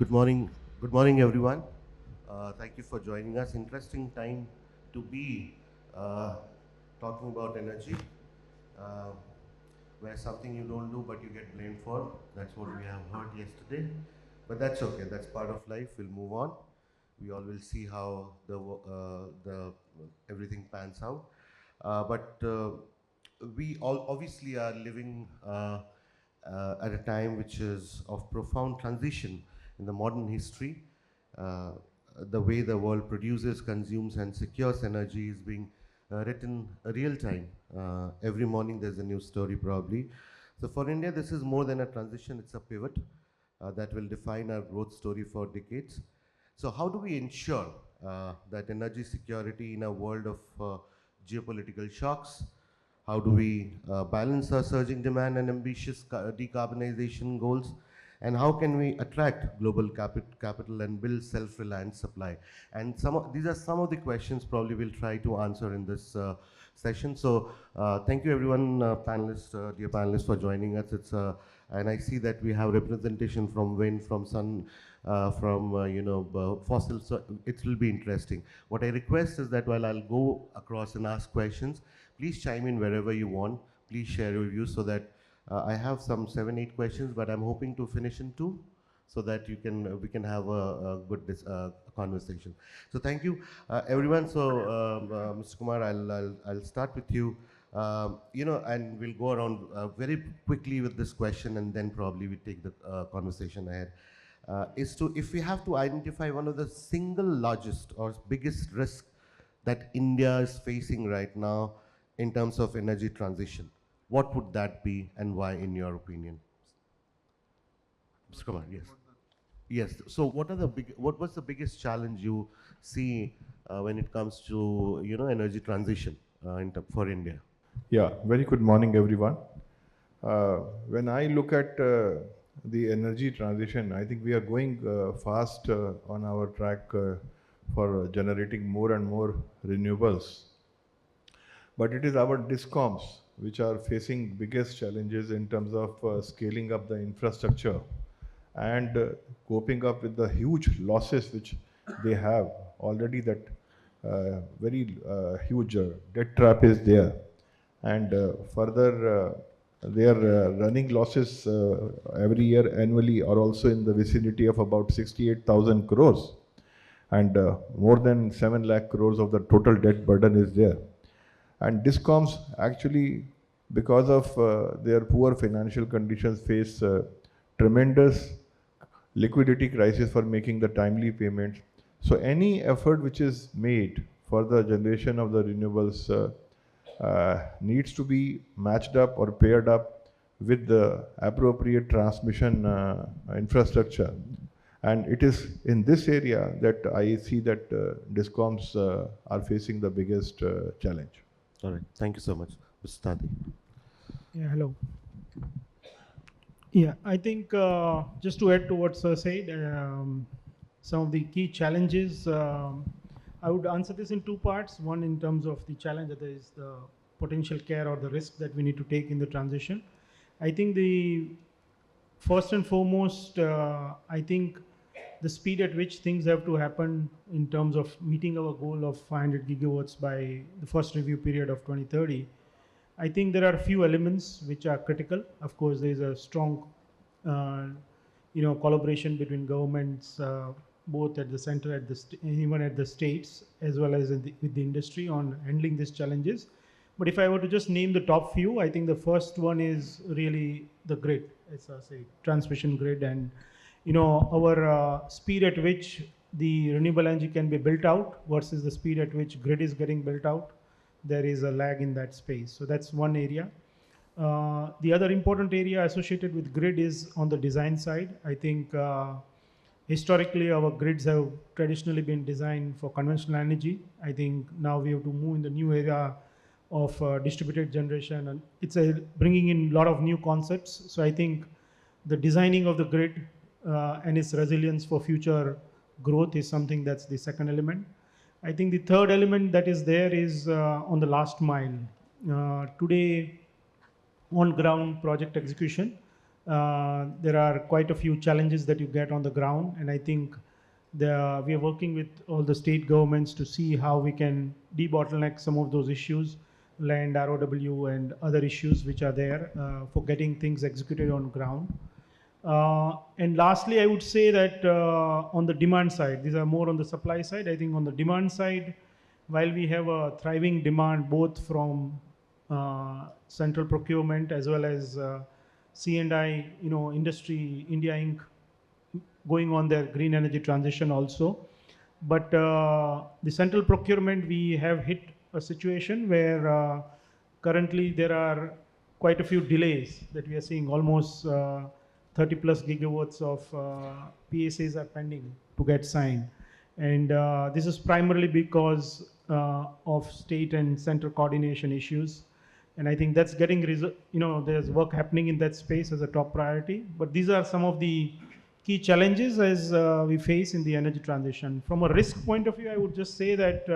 Good morning. Good morning, everyone. Thank you for joining us. Interesting time to be uh, talking about energy, uh, where something you don't do but you get blamed for. That's what we have heard yesterday. But that's okay. That's part of life. We'll move on. We all will see how the everything pans out. But we all obviously are living at a time which is of profound transition in the modern history. Uh, the way the world produces, consumes, and secures energy is being written real time. Every morning there's a new story, probably. So for India, this is more than a transition, it's a pivot that will define our growth story for decades. So, how do we ensure that energy security in a world of geopolitical shocks? How do we balance our surging demand and ambitious decarbonization goals? And how can we attract global capital and build self-reliant supply? And these are some of the questions probably we'll try to answer in this session. So thank you everyone, dear panelists, for joining us. And I see that we have representation from wind, from sun, from fossil. So it will be interesting. What I request is that while I'll go across and ask questions, please chime in wherever you want. Please share your views so that I have some 7-8 questions, but I'm hoping to finish in 2 so that we can have a good conversation. So thank you, everyone. So Mr. Kumar, I'll start with you. And we'll go around very quickly with this question, and then probably we take the conversation ahead. If we have to identify one of the single largest or biggest risk that India is facing right now in terms of energy transition, what would that be and why, in your opinion? Mr. Kumar, yes. Yes. So, what was the biggest challenge you see when it comes to energy transition for India? Yeah, very good morning, everyone. When I look at the energy transition, I think we are going fast on our track for generating more and more renewables. But it is our discoms which are facing biggest challenges in terms of scaling up the infrastructure and coping up with the huge losses which they have already. That very huge debt trap is there, and further their running losses every year annually are also in the vicinity of about 68,000 crores, and more than 7 lakh crores of the total debt burden is there. And discoms actually, because of their poor financial conditions, face tremendous liquidity crisis for making the timely payments. So any effort which is made for the generation of the renewables needs to be matched up or paired up with the appropriate transmission infrastructure. And it is in this area that I see that discoms are facing the biggest challenge. All right. Thank you so much. Mr. Tati. Yeah, hello. Yeah, I think just to add to what Sir said, some of the key challenges, I would answer this in 2 parts. One in terms of the challenge, that is the potential care or the risk that we need to take in the transition. I think the first and foremost, I think the speed at which things have to happen in terms of meeting our goal of 500 gigawatts by the first review period of 2030. I think there are a few elements which are critical. Of course, there is a strong, collaboration between governments, both at the center, even at the states, as well as with the industry on handling these challenges. But if I were to just name the top few, I think the first one is really the grid, as I say, transmission grid, and our speed at which the renewable energy can be built out versus the speed at which grid is getting built out. There is a lag in that space. So that's one area. The other important area associated with grid is on the design side. I think historically our grids have traditionally been designed for conventional energy. I think now we have to move in the new era of distributed generation, and it's bringing in a lot of new concepts. So I think the designing of the grid and its resilience for future growth is something that's the second element. I think the third element that is there is on the last mile. Today, on ground project execution, there are quite a few challenges that you get on the ground, and I think we are working with all the state governments to see how we can debottleneck some of those issues, land, ROW, and other issues which are there for getting things executed on ground. And lastly, I would say that on the demand side, these are more on the supply side. I think on the demand side, while we have a thriving demand both from central procurement as well as C&I, industry, India Inc. going on their green energy transition also. But the central procurement, we have hit a situation where currently there are quite a few delays that we are seeing. Almost 30 plus gigawatts of PSAs are pending to get signed. And this is primarily because of state and central coordination issues. And I think that's getting, there's work happening in that space as a top priority. But these are some of the key challenges as we face in the energy transition. From a risk point of view, I would just say that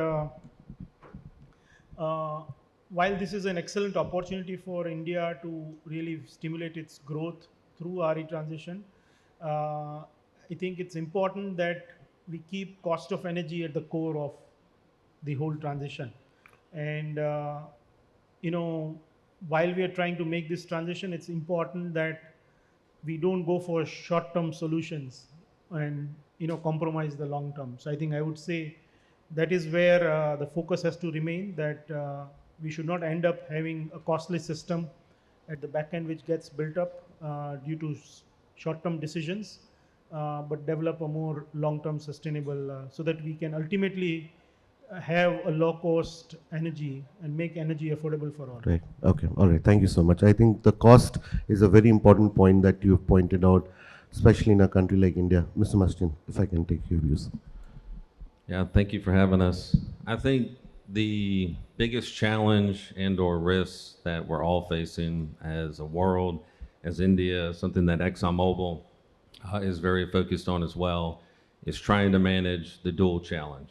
while this is an excellent opportunity for India to really stimulate its growth through RE transition, I think it's important that we keep cost of energy at the core of the whole transition. And while we are trying to make this transition, it's important that we don't go for short-term solutions and compromise the long term. So I think I would say that is where the focus has to remain, that we should not end up having a costly system at the back end which gets built up due to short-term decisions, but develop a more long-term sustainable so that we can ultimately have a low-cost energy and make energy affordable for all. Right. Okay. All right. Thank you so much. I think the cost is a very important point that you've pointed out, especially in a country like India. Mr. Mastin, if I can take your views. Yeah, thank you for having us. I think the biggest challenge and/or risks that we're all facing as a world, as India, something that ExxonMobil is very focused on as well, is trying to manage the dual challenge.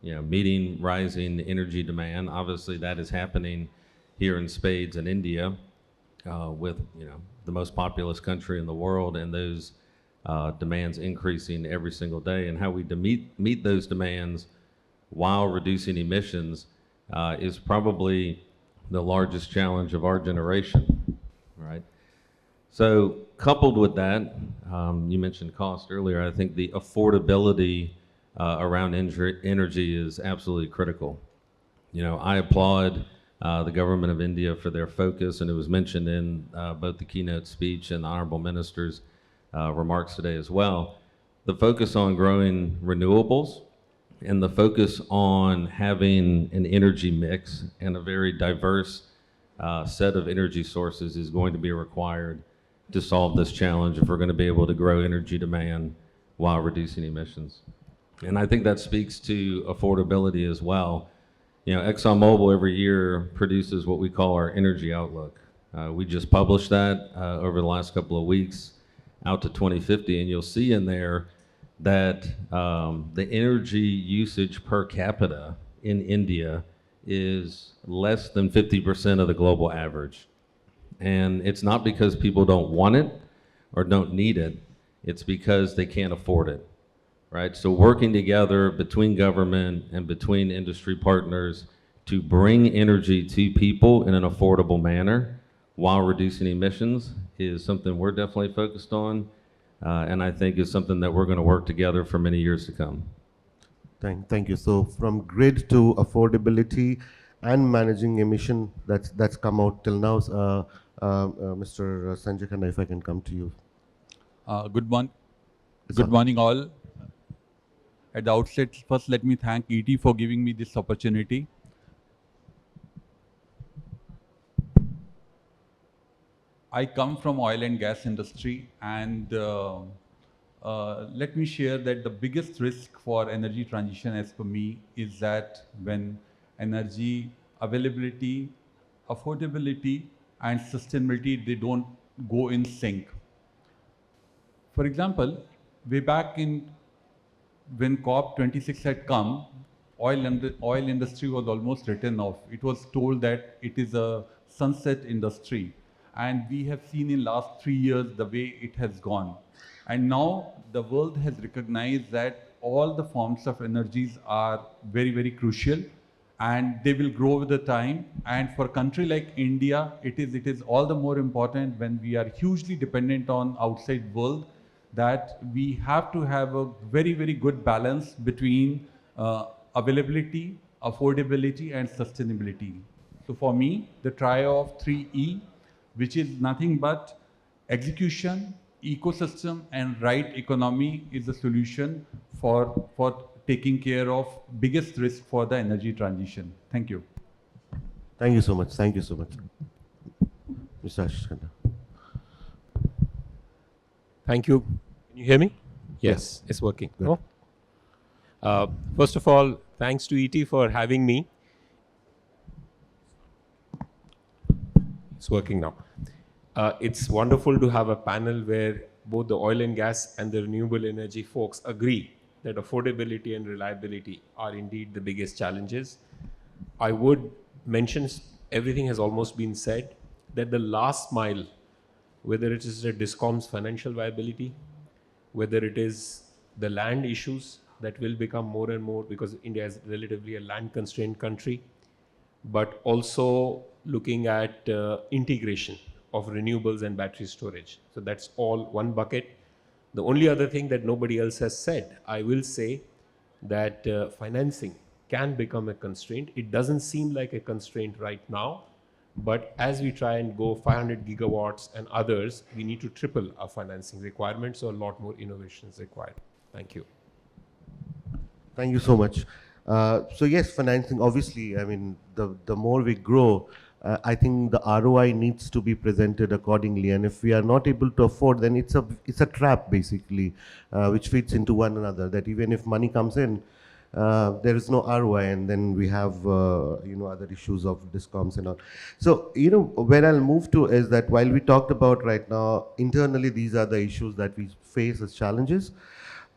Meeting rising energy demand. Obviously, that is happening here in spades in India, with the most populous country in the world, and those demands increasing every single day. And how we meet those demands while reducing emissions is probably the largest challenge of our generation, right? So coupled with that, you mentioned cost earlier. I think the affordability around energy is absolutely critical. I applaud the government of India for their focus, and it was mentioned in both the keynote speech and the Honorable Minister's remarks today as well. The focus on growing renewables and the focus on having an energy mix and a very diverse set of energy sources is going to be required to solve this challenge if we're going to be able to grow energy demand while reducing emissions. And I think that speaks to affordability as well. ExxonMobil every year produces what we call our energy outlook. We just published that over the last couple of weeks out to 2050, and you'll see in there that the energy usage per capita in India is less than 50% of the global average. And it's not because people don't want it or don't need it, it's because they can't afford it. Right? So working together between government and between industry partners to bring energy to people in an affordable manner while reducing emissions is something we're definitely focused on, and I think is something that we're going to work together for many years to come. Thank you. So from grid to affordability and managing emission, that's come out till now. Mr. Sanjay Khanna, if I can come to you. Good morning all. At the outset, first let me thank ET for giving me this opportunity. I come from oil and gas industry, and let me share that the biggest risk for energy transition as per me is that when energy availability, affordability and sustainability, they don't go in sync. For example, way back when COP26 had come, oil industry was almost written off. It was told that it is a sunset industry, and we have seen in last 3 years the way it has gone. And now the world has recognized that all the forms of energies are very, very crucial, and they will grow with the time. And for a country like India, it is all the more important when we are hugely dependent on outside world, that we have to have a very, very good balance between availability, affordability, and sustainability. So for me, the trio of 3E, which is nothing but execution, ecosystem, and right economy, is the solution for taking care of biggest risk for the energy transition. Thank you. Thank you so much. Thank you so much. Mr. Ashish Khanna. Thank you. Can you hear me? Yes, it's working. Good. First of all, thanks to ET for having me. It's working now. It's wonderful to have a panel where both the oil and gas and the renewable energy folks agree that affordability and reliability are indeed the biggest challenges. I would mention, everything has almost been said, that the last mile, whether it is the DISCOM's financial viability, whether it is the land issues that will become more and more, because India is relatively a land constrained country, but also looking at integration of renewables and battery storage. So that's all one bucket. The only other thing that nobody else has said, I will say that financing can become a constraint. It doesn't seem like a constraint right now, but as we try and go 500 gigawatts and others, we need to triple our financing requirements, so a lot more innovation is required. Thank you. Thank you so much. So yes, financing, obviously, I mean, the more we grow, I think the ROI needs to be presented accordingly. And if we are not able to afford, then it's a trap, basically, which feeds into one another, that even if money comes in, there is no ROI, and then we have other issues of DISCOMs and all. So where I'll move to is that while we talked about right now internally, these are the issues that we face as challenges.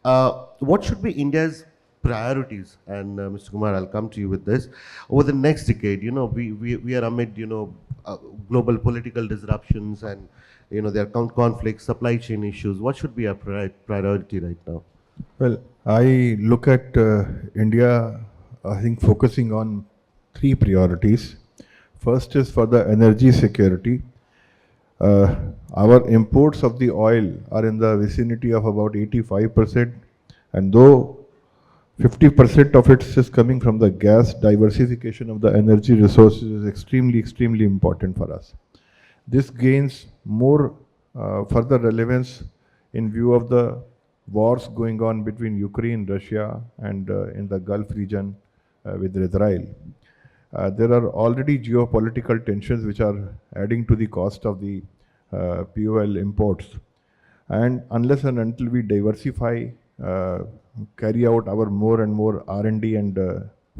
What should be India's priorities? And Mr. Kumar, I'll come to you with this. Over the next decade, we are amid global political disruptions, and there are conflicts, supply chain issues. What should be our priority right now? Well, I look at India, I think, focusing on three priorities. First is for the energy security. Our imports of the oil are in the vicinity of about 85%, and though 50% of it is coming from the gas, diversification of the energy resources is extremely, extremely important for us. This gains more further relevance in view of the wars going on between Ukraine, Russia, and in the Gulf region with Israel. There are already geopolitical tensions which are adding to the cost of the fuel imports. And unless and until we diversify, carry out our more and more R&D and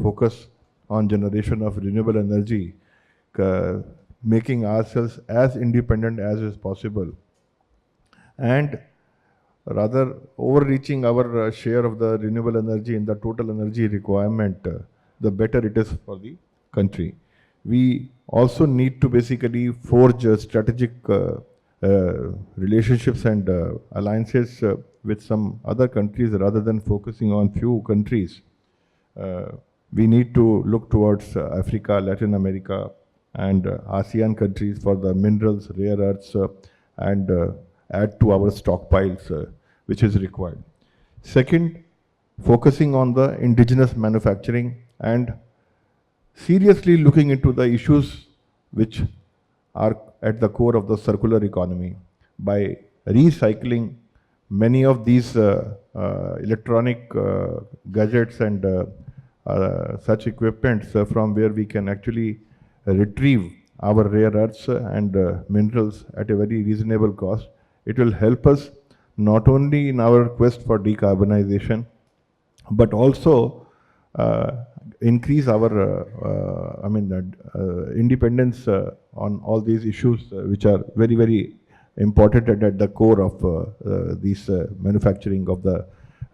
focus on generation of renewable energy, making ourselves as independent as is possible, and rather overreaching our share of the renewable energy in the total energy requirement, the better it is for the country. We also need to basically forge strategic relationships and alliances with some other countries rather than focusing on few countries. We need to look towards Africa, Latin America, and ASEAN countries for the minerals, rare earths, and add to our stockpiles, which is required. Second, focusing on the indigenous manufacturing and seriously looking into the issues which are at the core of the circular economy by recycling many of these electronic gadgets and such equipments from where we can actually retrieve our rare earths and minerals at a very reasonable cost. It will help us not only in our quest for decarbonization, but also increase our independence on all these issues which are very, very important and at the core of these manufacturing of the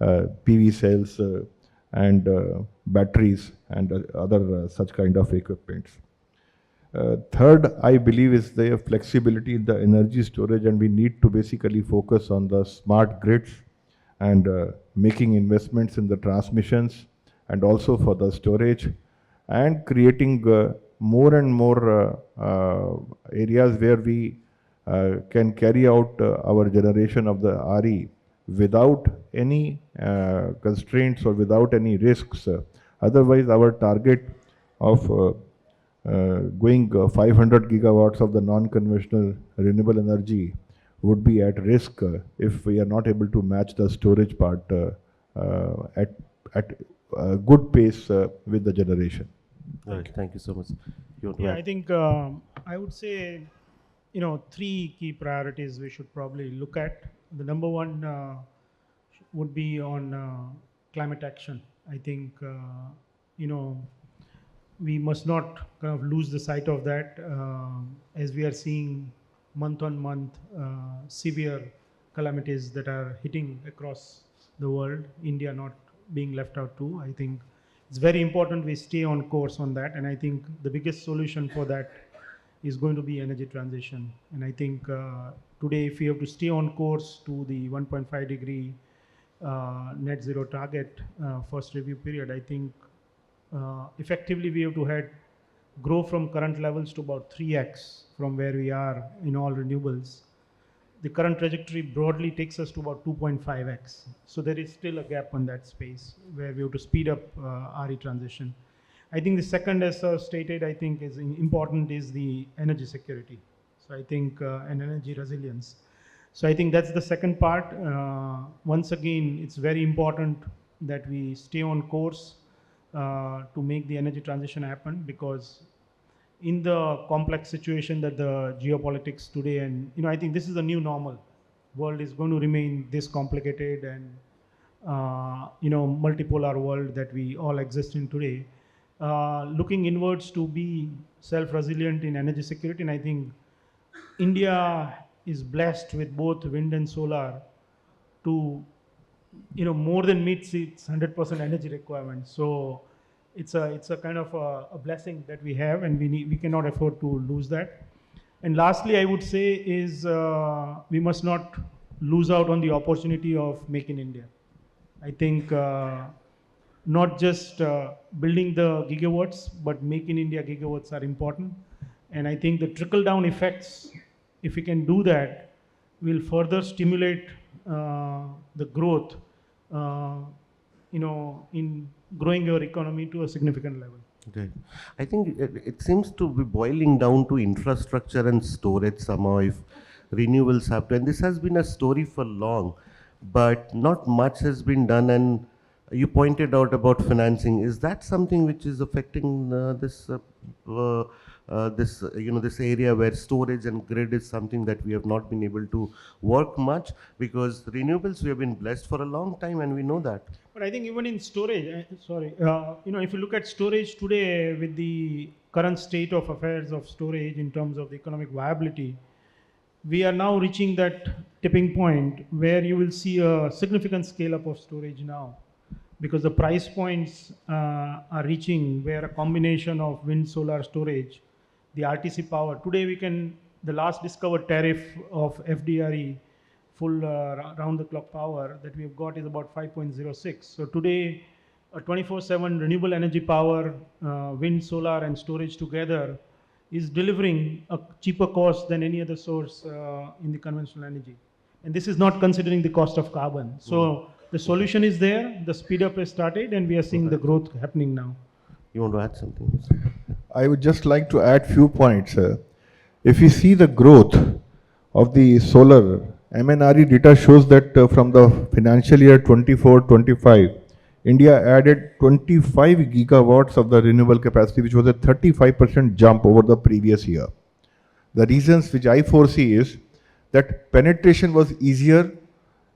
PV cells and batteries and other such kind of equipments. Third, I believe, is the flexibility in the energy storage, and we need to basically focus on the smart grids and making investments in the transmissions and also for the storage, and creating more and more areas where we can carry out our generation of the RE without any constraints or without any risks. Otherwise, our target of going 500 gigawatts of the non-conventional renewable energy would be at risk if we are not able to match the storage part at a good pace with the generation. All right, thank you so much. You want to Yeah, add? I think I would say, three key priorities we should probably look at. The number one would be on climate action. I think, we must not kind of lose the sight of that as we are seeing month on month severe calamities that are hitting across the world, India not being left out too. I think it's very important we stay on course on that, and I think the biggest solution for that is going to be energy transition. And I think today, if we have to stay on course to the 1.5 degree net zero target first review period, I think effectively we have to grow from current levels to about 3x from where we are in all renewables. The current trajectory broadly takes us to about 2.5x. So there is still a gap on that space where we have to speed up RE transition. I think the second, as stated, I think is important is the energy security. So I think and energy resilience. So I think that's the second part. Once again, it's very important that we stay on course to make the energy transition happen, because in the complex situation that the geopolitics today, and I think this is a new normal. World is going to remain this complicated and multipolar world that we all exist in today. Looking inwards to be self-resilient in energy security, and I think India is blessed with both wind and solar to more than meets its 100% energy requirements. So it's a kind of a blessing that we have, and we cannot afford to lose that. And lastly, I would say is we must not lose out on the opportunity of Make in India. I think not just building the gigawatts, but Make in India gigawatts are important. And I think the trickle down effects, if we can do that, will further stimulate the growth in growing your economy to a significant level. Okay. I think it seems to be boiling down to infrastructure and storage somehow if renewables have to. And this has been a story for long, but not much has been done. And you pointed out about financing. Is that something which is affecting this area where storage and grid is something that we have not been able to work much? Because renewables we have been blessed for a long time, and we know that. But I think even in storage, if you look at storage today with the current state of affairs of storage in terms of the economic viability, we are now reaching that tipping point where you will see a significant scale up of storage now, because the price points are reaching where a combination of wind, solar, storage, the RTC power. Today the last discovered tariff of FDRE, full round-the-clock power that we've got is about 5.06. So today, a 24/7 renewable energy power, wind, solar, and storage together is delivering a cheaper cost than any other source in the conventional energy. And this is not considering the cost of carbon. So the solution is there, the speed up has started, and we are seeing the growth happening now. You want to add something? I would just like to add few points. If we see the growth of the solar, MNRE data shows that from the financial year 24-25, India added 25 gigawatts of the renewable capacity, which was a 35% jump over the previous year. The reasons which I foresee is that penetration was easier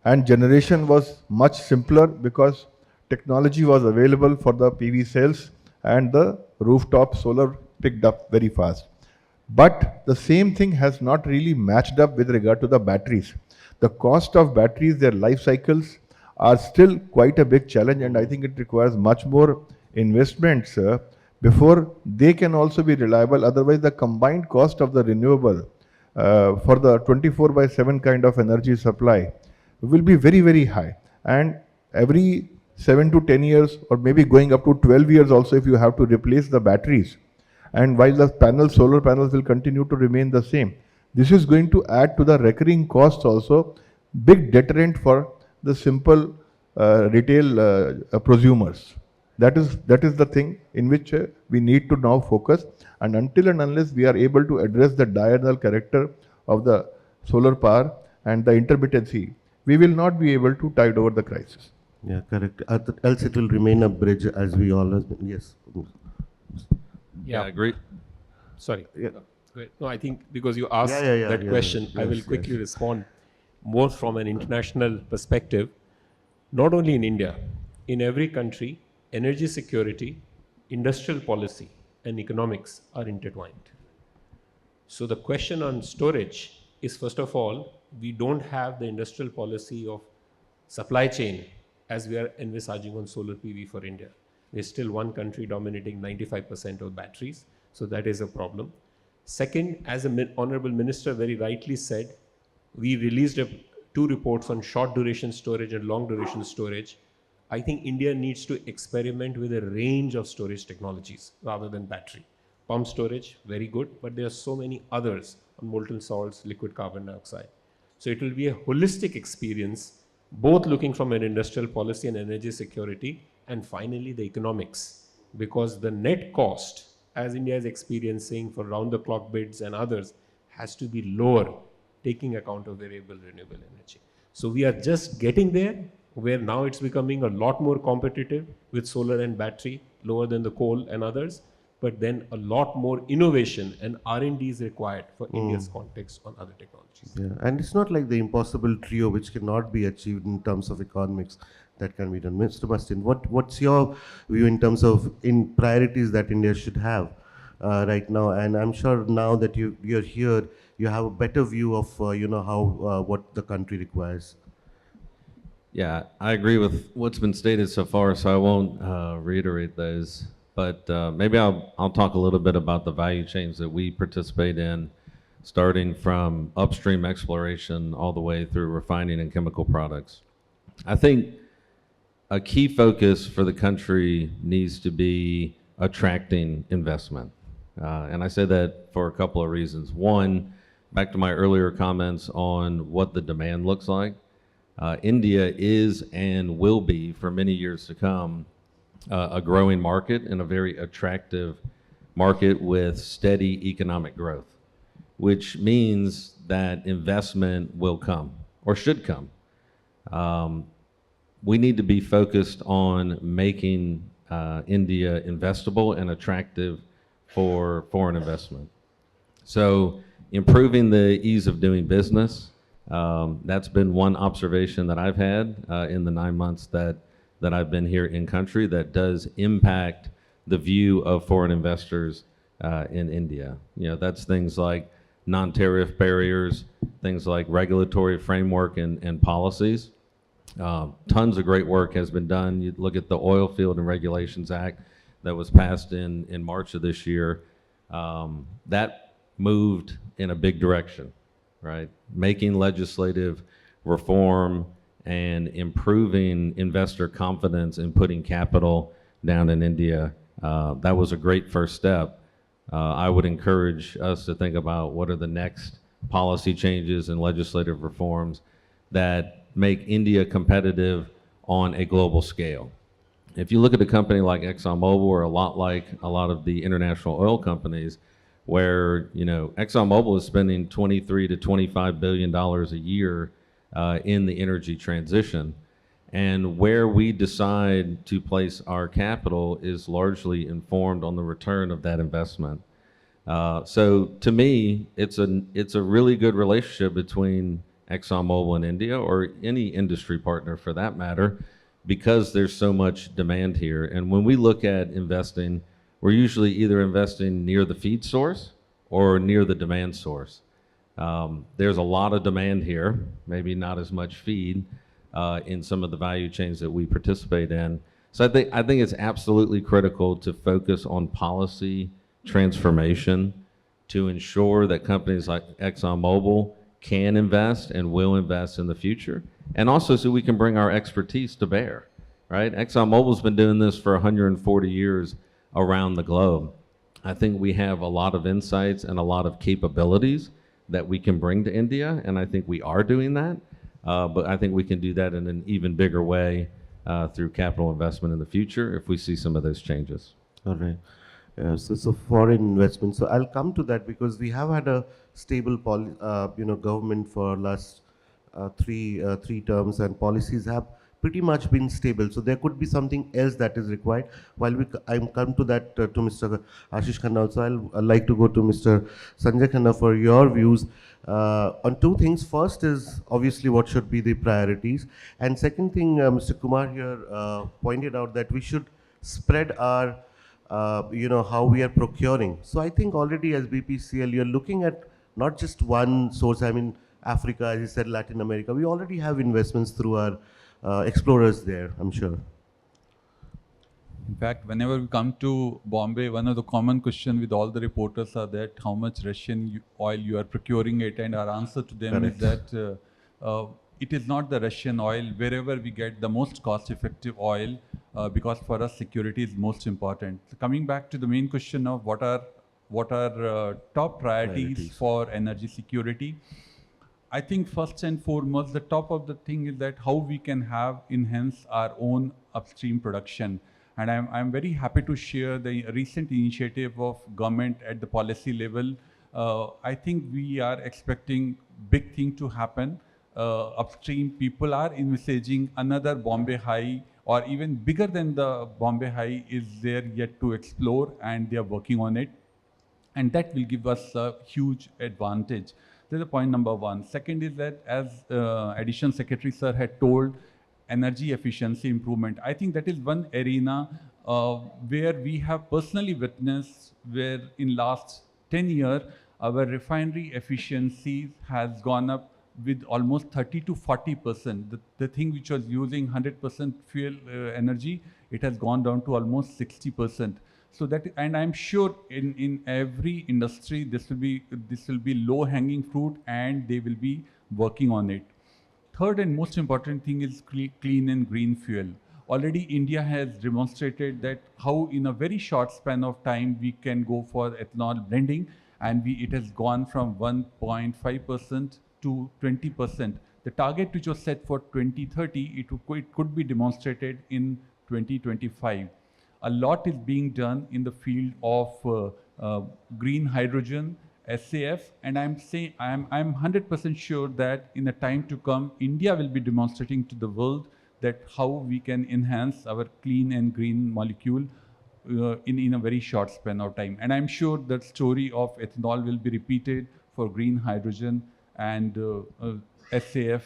and generation was much simpler because technology was available for the PV cells and the rooftop solar picked up very fast. But the same thing has not really matched up with regard to the batteries. The cost of batteries, their life cycles are still quite a big challenge, and I think it requires much more investments before they can also be reliable. Otherwise, the combined cost of the renewable for the 24/7 kind of energy supply will be very, very high. And every 7 to 10 years, or maybe going up to 12 years also, if you have to replace the batteries, and while the panels, solar panels will continue to remain the same, this is going to add to the recurring costs also, big deterrent for the simple retail prosumers. That is the thing in which we need to now focus. And until and unless we are able to address the diurnal character of the solar power and the intermittency, we will not be able to tide over the crisis. Yeah, correct. Else it will remain a bridge, as we always. Yes. Yeah, I agree. Sorry. Yeah. Great. No, I think because you asked Yeah, that yeah, question, I will yes, quickly yes. respond more from an international perspective. Not only in India, in every country, energy security, industrial policy, and economics are intertwined. So the question on storage is, first of all, we don't have the industrial policy of supply chain as we are envisaging on solar PV for India. We're still one country dominating 95% of batteries, so that is a problem. Second, as the Honorable Minister very rightly said, we released two reports on short duration storage and long duration storage. I think India needs to experiment with a range of storage technologies rather than battery. Pump storage, very good, but there are so many others on molten salts, liquid carbon dioxide. So it will be a holistic experience, both looking from an industrial policy and energy security, and finally the economics, because the net cost, as India is experiencing for round-the-clock bids and others, has to be lower, taking account of variable renewable energy. So we are just getting there, where now it's becoming a lot more competitive with solar and battery, lower than the coal and others, but then a lot more innovation and R&D is required for India's context on other technologies. Yeah, and it's not like the impossible trio which cannot be achieved in terms of economics that can be done. Mr. Mustin, what's your view in terms of in priorities that India should have right now? And I'm sure now that you're here, you have a better view of how what the country requires. Yeah, I agree with what's been stated so far, so I won't reiterate those. But maybe I'll talk a little bit about the value chains that we participate in, starting from upstream exploration all the way through refining and chemical products. I think a key focus for the country needs to be attracting investment. And I say that for a couple of reasons. One, back to my earlier comments on what the demand looks like. India is and will be for many years to come a growing market and a very attractive market with steady economic growth, which means that investment will come or should come. We need to be focused on making India investable and attractive for foreign investment. So improving the ease of doing business, that's been one observation that I've had in the 9 months that I've been here in country that does impact the view of foreign investors in India. You know, that's things like non-tariff barriers, things like regulatory framework and policies. Tons of great work has been done. You look at the Oil Field and Regulations Act that was passed in March of this year. That moved in a big direction, right? Making legislative reform and improving investor confidence in putting capital down in India. That was a great first step. I would encourage us to think about what are the next policy changes and legislative reforms that make India competitive on a global scale. If you look at a company like ExxonMobil, or a lot like a lot of the international oil companies, where ExxonMobil is spending $23 to $25 billion a year in the energy transition, and where we decide to place our capital is largely informed on the return of that investment. So to me, it's a really good relationship between ExxonMobil and India, or any industry partner for that matter, because there's so much demand here. And when we look at investing, we're usually either investing near the feed source or near the demand source. There's a lot of demand here, maybe not as much feed in some of the value chains that we participate in. So I think it's absolutely critical to focus on policy transformation to ensure that companies like ExxonMobil can invest and will invest in the future, and also so we can bring our expertise to bear, right? ExxonMobil's been doing this for 140 years around the globe. I think we have a lot of insights and a lot of capabilities that we can bring to India, and I think we are doing that. But I think we can do that in an even bigger way through capital investment in the future if we see some of those changes. All right. So foreign investment. So I'll come to that because we have had a stable government for last three terms, and policies have pretty much been stable. So there could be something else that is required. While I'm come to that to Mr. Ashish Khanna also, I'd like to go to Mr. Sanjay Khanna for your views on two things. First is obviously what should be the priorities, and second thing, Mr. Kumar here pointed out that we should spread our how we are procuring. So I think already as BPCL, you're looking at not just one source. I mean, Africa, as you said, Latin America. We already have investments through our explorers there, I'm sure. In fact, whenever we come to Bombay, one of the common questions with all the reporters are that how much Russian oil you are procuring it, and our answer to them Correct. is that it is not the Russian oil. Wherever we get the most cost-effective oil, because for us security is most important. So coming back to the main question of what are top priorities for energy security, I think first and foremost, the top of the thing is that how we can enhance our own upstream production. And I'm very happy to share the recent initiative of government at the policy level. I think we are expecting big thing to happen. Upstream people are envisaging another Bombay High, or even bigger than the Bombay High is there yet to explore, and they are working on it. And that will give us a huge advantage. This is point number one. Second is that, as Additional Secretary Sir had told, energy efficiency improvement. I think that is one arena where we have personally witnessed where in last 10 years, our refinery efficiency has gone up with almost 30 to 40%. The thing which was using 100% fuel energy, it has gone down to almost 60%. So that, and I'm sure in every industry this will be low hanging fruit, and they will be working on it. Third and most important thing is clean and green fuel. Already India has demonstrated that how in a very short span of time we can go for ethanol blending, and it has gone from 1.5% to 20%. The target which was set for 2030, it could be demonstrated in 2025. A lot is being done in the field of green hydrogen, SAF, and I'm 100% sure that in the time to come, India will be demonstrating to the world that how we can enhance our clean and green molecule in a very short span of time. And I'm sure that story of ethanol will be repeated for green hydrogen and SAF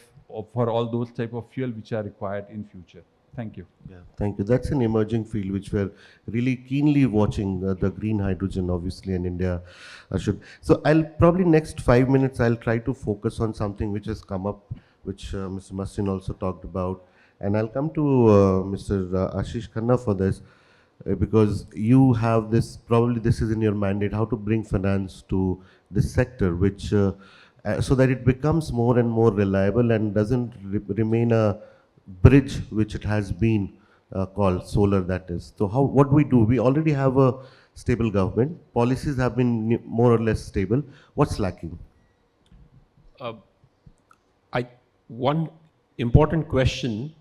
for all those type of fuel which are required in future. Thank you. Yeah, thank you. That's an emerging field which we're really keenly watching, the green hydrogen, obviously, and India should. So I'll probably next 5 minutes, I'll try to focus on something which has come up, which Mr. Mastin also talked about. And I'll come to Mr. Ashish Khanna for this, because you have this, probably this is in your mandate, how to bring finance to this sector, which so that it becomes more and more reliable and doesn't remain a bridge which it has been called solar, that is. So what we do, we already have a stable government, policies have been more or less stable. What's lacking? One important question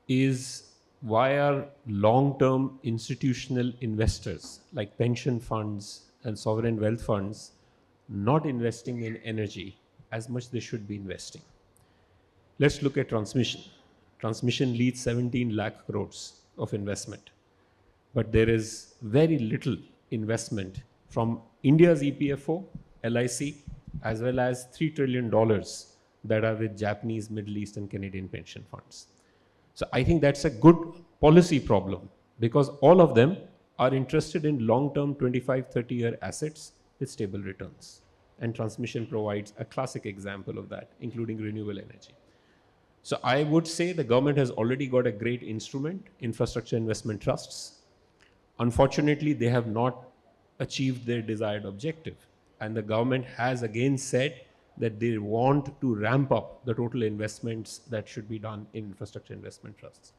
is, why are long-term institutional investors like pension funds and sovereign wealth funds not investing in energy as much they should be investing? Let's look at transmission. Transmission leads 17 lakh crores of investment, but there is very little investment from India's EPFO, LIC, as well as $3 trillion that are with Japanese, Middle East and Canadian pension funds. So I think that's a good policy problem, because all of them are interested in long-term 25, 30-year assets with stable returns. And transmission provides a classic example of that, including renewable energy. So I would say the government has already got a great instrument, infrastructure investment trusts. Unfortunately, they have not achieved their desired objective. And the government has again said that they want to ramp up the total investments that should be done in infrastructure investment trusts.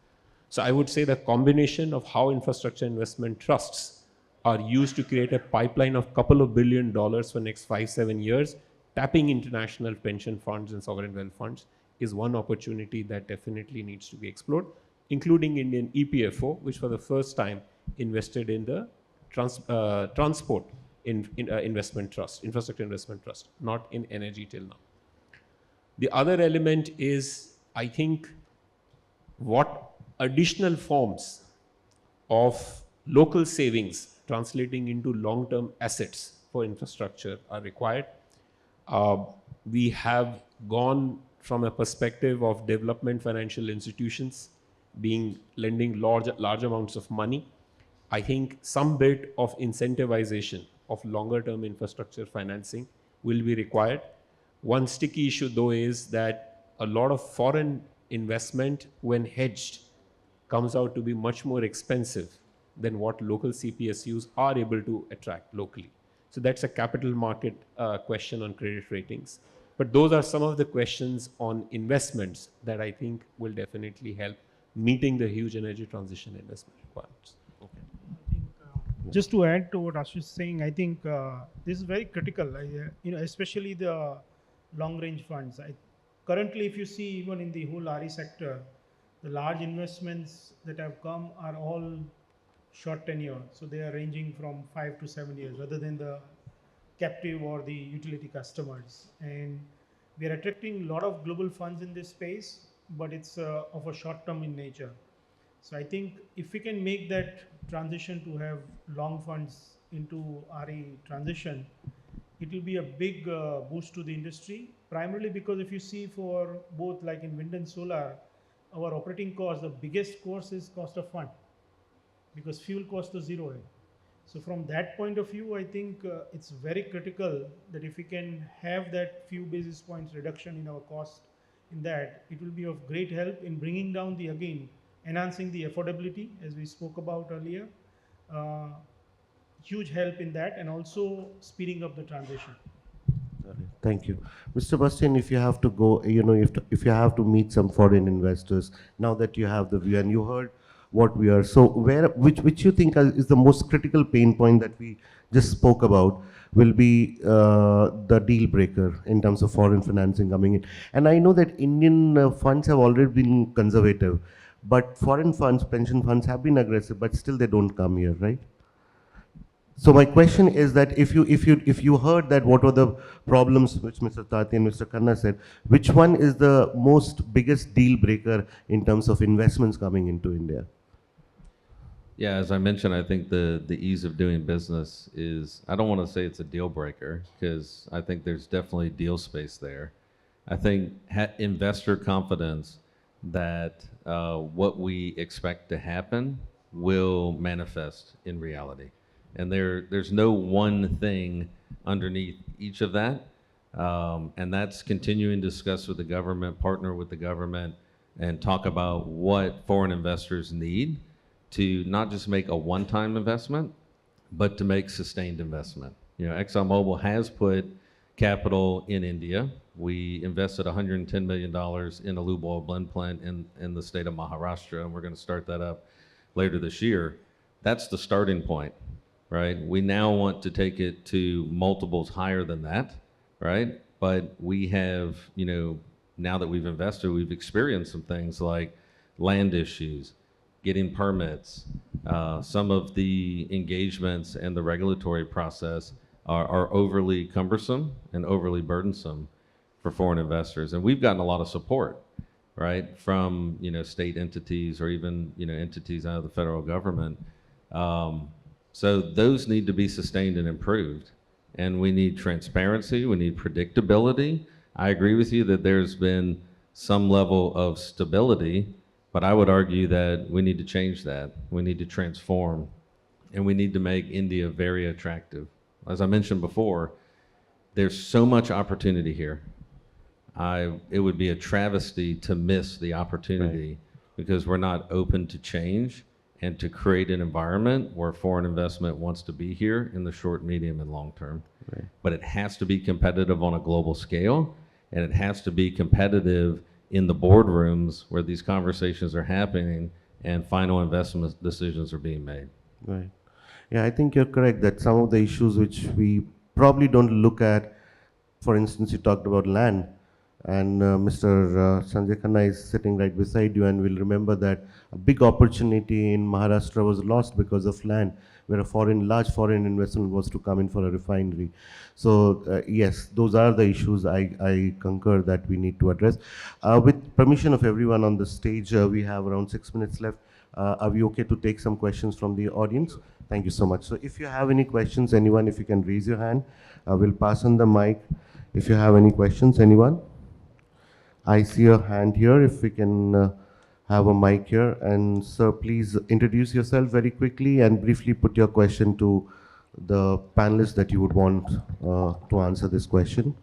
So I would say the combination of how infrastructure investment trusts are used to create a pipeline of couple of $2 billion for next 5-7 years, tapping international pension funds and sovereign wealth funds is one opportunity that definitely needs to be explored, including Indian EPFO, which for the first time invested in the transport investment trust, infrastructure investment trust, not in energy till now. The other element is, I think, what additional forms of local savings translating into long-term assets for infrastructure are required. We have gone from a perspective of development financial institutions lending large amounts of money. I think some bit of incentivization of longer term infrastructure financing will be required. One sticky issue though is that a lot of foreign investment, when hedged, comes out to be much more expensive than what local CPSUs are able to attract locally. So that's a capital market question on credit ratings. But those are some of the questions on investments that I think will definitely help meeting the huge energy transition investment requirements. Just to add to what Ashish is saying, I think this is very critical. Especially the long-range funds. Currently, if you see even in the whole RE sector, the large investments that have come are all short tenure. So they are ranging from 5 to 7 years, other than the captive or the utility customers. And we are attracting a lot of global funds in this space, but it's of a short term in nature. So I think if we can make that transition to have long funds into RE transition, it will be a big boost to the industry, primarily because if you see for both like in wind and solar, our operating cost, the biggest cost is cost of fund, because fuel cost is zero. So from that point of view, I think it's very critical that if we can have that few basis points reduction in our cost in that, it will be of great help in bringing down enhancing the affordability, as we spoke about earlier. Huge help in that, and also speeding up the transition. Thank you. Mr. Bastian, if you have to go, if you have to meet some foreign investors, now that you have the view and you heard what we are, so which you think is the most critical pain point that we just spoke about will be the deal breaker in terms of foreign financing coming in? And I know that Indian funds have already been conservative, but foreign funds, pension funds have been aggressive, but still they don't come here, right? So my question is that if you heard that what were the problems which Mr. Tati and Mr. Khanna said, which one is the biggest deal breaker in terms of investments coming into India? Yeah, as I mentioned, I think the ease of doing business is, I don't want to say it's a deal breaker, because I think there's definitely deal space there. I think investor confidence that what we expect to happen will manifest in reality. And there's no one thing underneath each of that. And that's continuing to discuss with the government, partner with the government, and talk about what foreign investors need to not just make a one-time investment, but to make sustained investment. ExxonMobil has put capital in India. We invested $110 million in a lube oil blend plant in the state of Maharashtra, and we're going to start that up later this year. That's the starting point, right? We now want to take it to multiples higher than that, right? But we have, now that we've invested, we've experienced some things like land issues, getting permits. Some of the engagements and the regulatory process are overly cumbersome and overly burdensome for foreign investors. And we've gotten a lot of support, right, from state entities or even entities out of the federal government. So those need to be sustained and improved. And we need transparency, we need predictability. I agree with you that there's been some level of stability, but I would argue that we need to change that. We need to transform, and we need to make India very attractive. As I mentioned before, there's so much opportunity here. it would be a travesty to miss the opportunity because we're not open to change and to create an environment where foreign investment wants to be here in the short, medium, and long term. Right. But it has to be competitive on a global scale, and it has to be competitive in the boardrooms where these conversations are happening and final investment decisions are being made. Right. Yeah, I think you're correct that some of the issues which we probably don't look at, for instance, you talked about land, and Mr. Sanjay Khanna is sitting right beside you and will remember that a big opportunity in Maharashtra was lost because of land, where a large foreign investment was to come in for a refinery. So yes, those are the issues I concur that we need to address. With permission of everyone on the stage, we have around 6 minutes left. Are we okay to take some questions from the audience? Thank you so much. So if you have any questions, anyone, if you can raise your hand, we'll pass on the mic. If you have any questions, anyone? I see a hand here. If we can have a mic here. And sir, please introduce yourself very quickly and briefly put your question to the panelists that you would want to answer this question.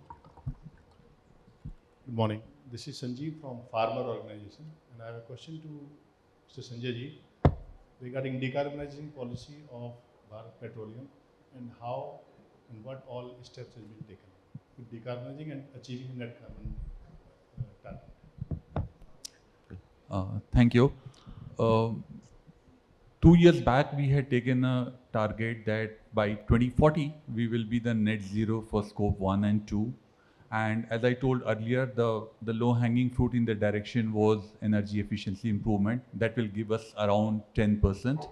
Good morning. This is Sanjeev from Farmer Organization, and I have a question to Mr. Sanjay ji regarding decarbonizing policy of Bharat Petroleum and how and what all steps have been taken with decarbonizing and achieving net carbon target. Thank you. 2 years back, we had taken a target that by 2040, we will be the net zero for scope 1 and 2. And as I told earlier, the low-hanging fruit in the direction was energy efficiency improvement. That will give us around 10%.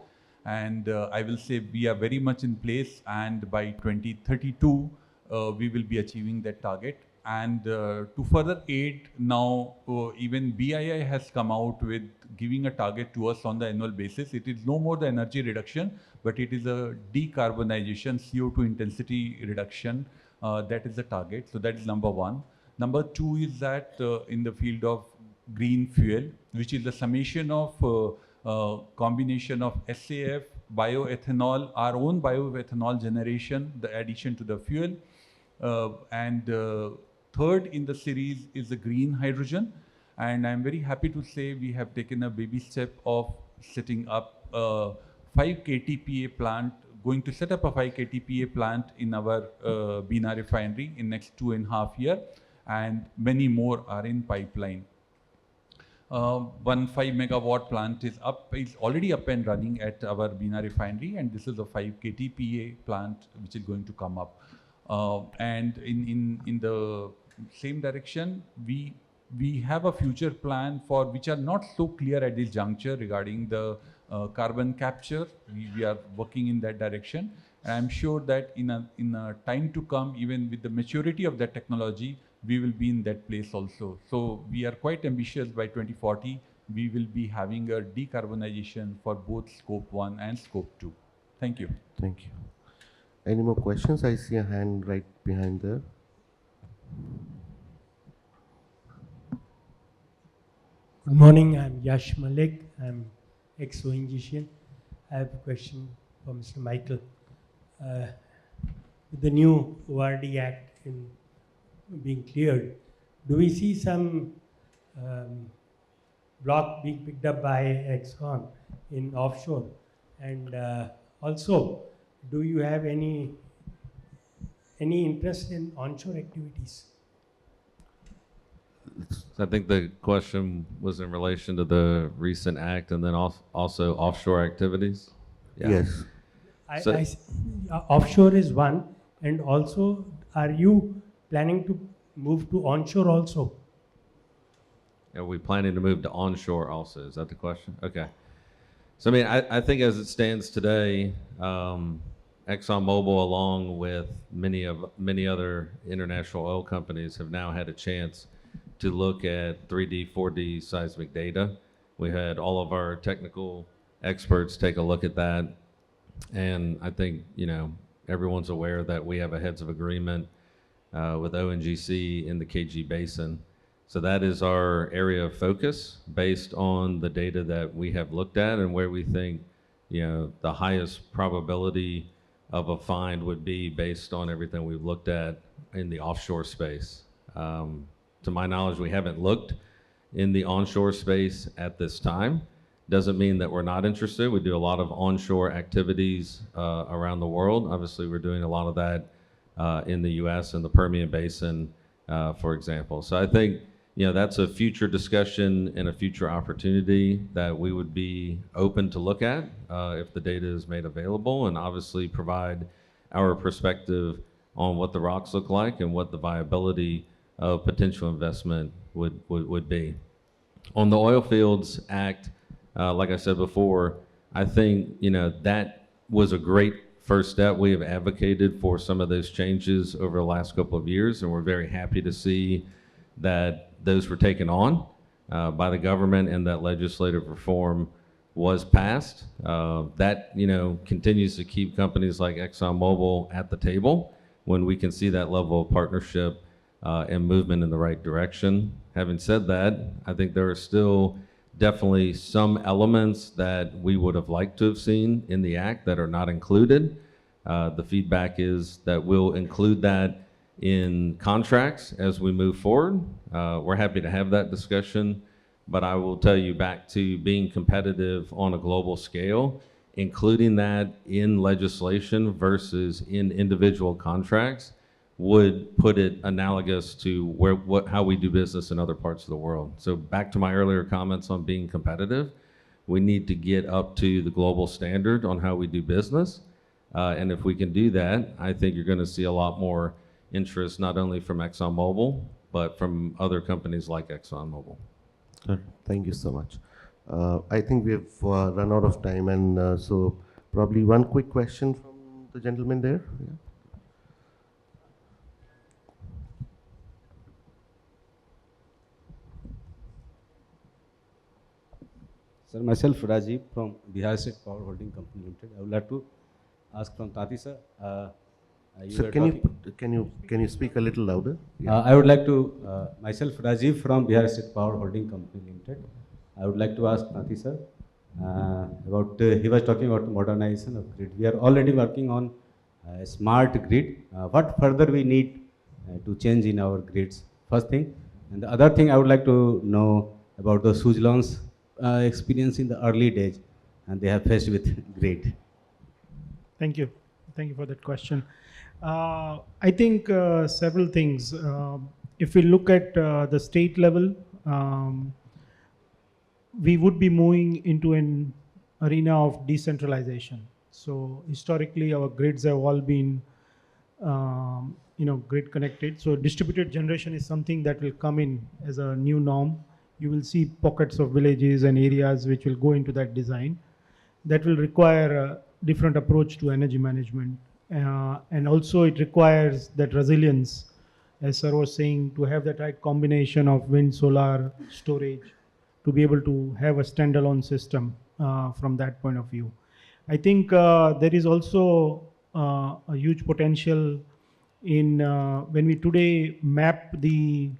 And I will say we are very much in place, and by 2032, we will be achieving that target. And to further aid now, even BII has come out with giving a target to us on the annual basis. It is no more the energy reduction, but it is a decarbonization, CO2 intensity reduction. That is the target. So that is number one. Number two is that in the field of green fuel, which is the summation of combination of SAF, bioethanol, our own bioethanol generation, the addition to the fuel, and third in the series is the green hydrogen. And I'm very happy to say we have taken a baby step of setting up a 5 KTPA plant, going to set up a 5 KTPA plant in our Bina refinery in next 2.5 years, and many more are in pipeline. One 5 megawatt plant is already up and running at our Bina refinery, and this is a 5 KTPA plant which is going to come up. And in the same direction, we have a future plan for which are not so clear at this juncture regarding the carbon capture. We are working in that direction. And I'm sure that in a time to come, even with the maturity of that technology, we will be in that place also. So we are quite ambitious. By 2040, we will be having a decarbonization for both scope 1 and scope 2. Thank you. Thank you. Any more questions? I see a hand right behind there. Good morning, I'm Yash Malik. I'm ex-ONGCian. I have a question for Mr. Michael. With the new ORD Act being cleared, do we see some block being picked up by Exxon in offshore? And also, do you have any interest in onshore activities? I think the question was in relation to the recent act and then also offshore activities. Yeah. Yes. Offshore is one, and also, are you planning to move to onshore also? Are we planning to move to onshore also? Is that the question? Okay. So I mean, I think as it stands today, ExxonMobil, along with many other international oil companies, have now had a chance to look at 3D, 4D seismic data. We had all of our technical experts take a look at that. And I think, everyone's aware that we have a heads of agreement with ONGC in the KG Basin. So that is our area of focus based on the data that we have looked at and where we think, the highest probability of a find would be based on everything we've looked at in the offshore space. to my knowledge, we haven't looked in the onshore space at this time. Doesn't mean that we're not interested. We do a lot of onshore activities around the world. Obviously, we're doing a lot of that in the U.S. and the Permian Basin, for example. So I think that's a future discussion and a future opportunity that we would be open to look at if the data is made available, and obviously provide our perspective on what the rocks look like and what the viability of potential investment would be. On the Oil Fields Act, like I said before, I think that was a great first step. We have advocated for some of those changes over the last couple of years, and we're very happy to see that those were taken on by the government and that legislative reform was passed. That continues to keep companies like ExxonMobil at the table when we can see that level of partnership and movement in the right direction. Having said that, I think there are still definitely some elements that we would have liked to have seen in the act that are not included. The feedback is that we'll include that in contracts as we move forward. We're happy to have that discussion, but I will tell you, back to being competitive on a global scale, including that in legislation versus in individual contracts would put it analogous to how we do business in other parts of the world. So back to my earlier comments on being competitive, we need to get up to the global standard on how we do business. And if we can do that, I think you're going to see a lot more interest, not only from ExxonMobil, but from other companies like ExxonMobil. Thank you so much. I think we have run out of time, and so probably one quick question from the gentleman there. Yeah. Sir, myself Rajiv from Bihar State Power Holding Company Limited. I would like to ask from Tati sir. Sir, can you speak a little louder? Yeah. I would like to myself Rajiv from Bihar State Power Holding Company Limited. I would like to ask Tati sir about he was talking about modernization of grid. We are already working on a smart grid. What further we need to change in our grids? First thing, and the other thing I would like to know about the Suzlon's experience in the early days, and they have faced with grid. Thank you for that question. I think several things. If we look at the state level, we would be moving into an arena of decentralization. So historically, our grids have all been grid connected. So distributed generation is something that will come in as a new norm. You will see pockets of villages and areas which will go into that design. That will require a different approach to energy management. And also it requires that resilience, as sir was saying, to have that right combination of wind, solar, storage, to be able to have a standalone system from that point of view. I think there is also a huge potential in when we today map the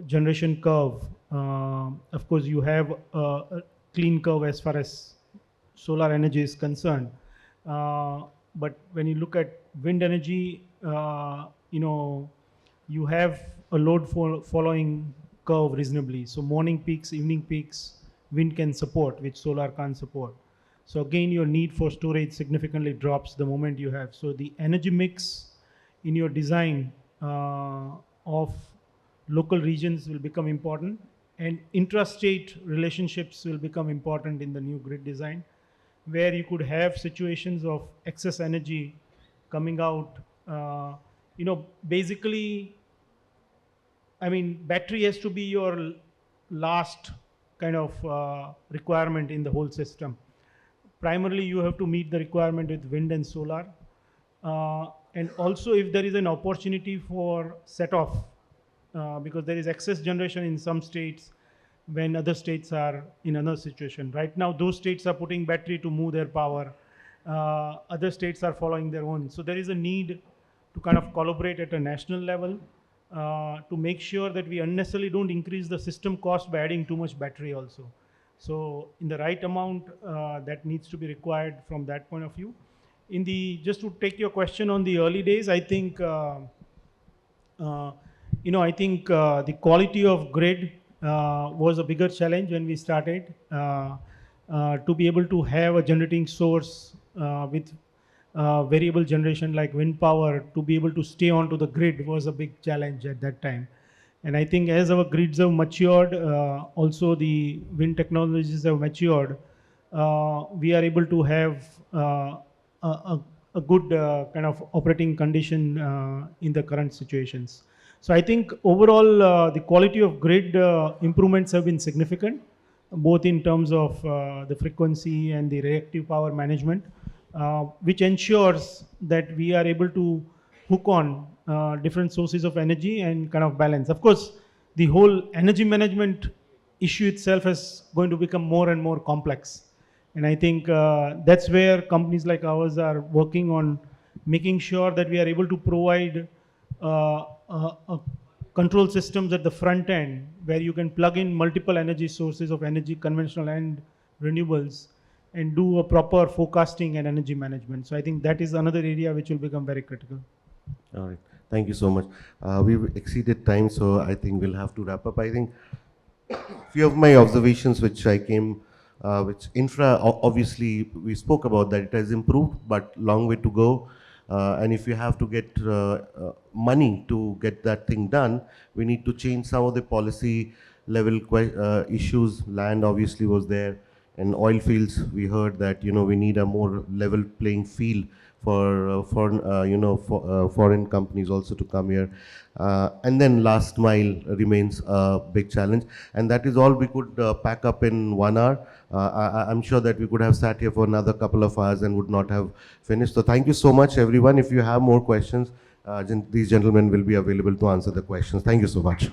generation curve. Of course, you have a clean curve as far as solar energy is concerned. But when you look at wind energy, you have a load following curve reasonably. So morning peaks, evening peaks, wind can support, which solar can't support. So again, your need for storage significantly drops the moment you have. So the energy mix in your design of local regions will become important, and intrastate relationships will become important in the new grid design, where you could have situations of excess energy coming out. Basically, I mean, battery has to be your last kind of requirement in the whole system. Primarily, you have to meet the requirement with wind and solar. And also, if there is an opportunity for set-off, because there is excess generation in some states when other states are in another situation. Right now, those states are putting battery to move their power. Other states are following their own. So there is a need to kind of collaborate at a national level to make sure that we unnecessarily don't increase the system cost by adding too much battery also. So in the right amount, that needs to be required from that point of view. Just to take your question on the early days, I think I think the quality of grid was a bigger challenge when we started. To be able to have a generating source with variable generation like wind power, to be able to stay onto the grid was a big challenge at that time. And I think as our grids have matured, also the wind technologies have matured, we are able to have a good kind of operating condition in the current situations. So I think overall the quality of grid improvements have been significant, both in terms of the frequency and the reactive power management, which ensures that we are able to hook on different sources of energy and kind of balance. Of course, the whole energy management issue itself is going to become more and more complex. And I think that's where companies like ours are working on making sure that we are able to provide control systems at the front end where you can plug in multiple energy sources of energy, conventional and renewables, and do a proper forecasting and energy management. So I think that is another area which will become very critical. All right. Thank you so much. We've exceeded time, so I think we'll have to wrap up. I think few of my observations which I came, which infra, obviously we spoke about that it has improved, but long way to go. And if you have to get money to get that thing done, we need to change some of the policy level issues. Land obviously was there, and oil fields, we heard that, we need a more level playing field for foreign companies also to come here. And then last mile remains a big challenge, and that is all we could pack up in 1 hour. I'm sure that we could have sat here for another couple of hours and would not have finished. So thank you so much, everyone. If you have more questions, these gentlemen will be available to answer the questions. Thank you so much.